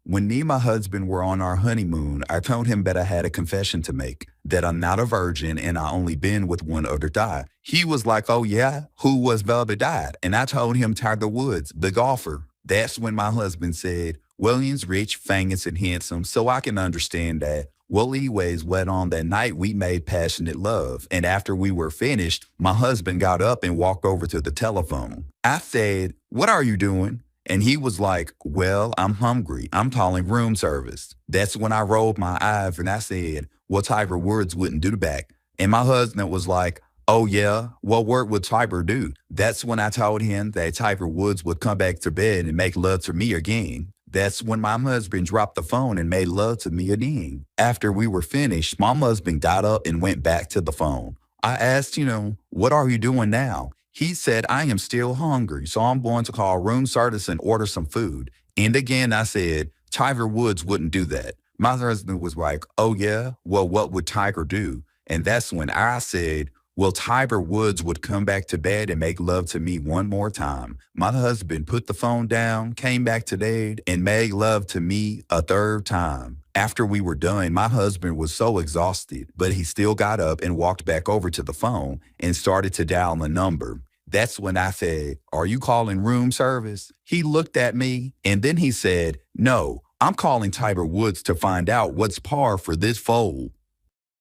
When me and my husband were on our honeymoon, I told him that I had a confession to make, that I'm not a virgin and I only been with one other guy. He was like, oh yeah, who was the other guy? And I told him Tiger Woods, the golfer. That's when my husband said, William's rich, famous, and handsome, so I can understand that. Well, anyways, went on that night we made passionate love. And after we were finished, my husband got up and walked over to the telephone. I said, what are you doing? And he was like, well, I'm hungry. I'm calling room service. That's when I rolled my eyes and I said, well, Tiger Woods wouldn't do that. And my husband was like, oh, yeah, well, what would Tiger do? That's when I told him that Tiger Woods would come back to bed and make love to me again. That's when my husband dropped the phone and made love to me again. After we were finished, my husband got up and went back to the phone. I asked, what are you doing now? He said, I am still hungry, so I'm going to call room service and order some food. And again, I said, Tiger Woods wouldn't do that. My husband was like, oh yeah? Well, what would Tiger do? And that's when I said, well, Tiger Woods would come back to bed and make love to me one more time. My husband put the phone down, came back to bed, and made love to me a third time. After we were done, my husband was so exhausted, but he still got up and walked back over to the phone and started to dial the number. That's when I said, are you calling room service? He looked at me and then he said, no, I'm calling Tiger Woods to find out what's par for this fold.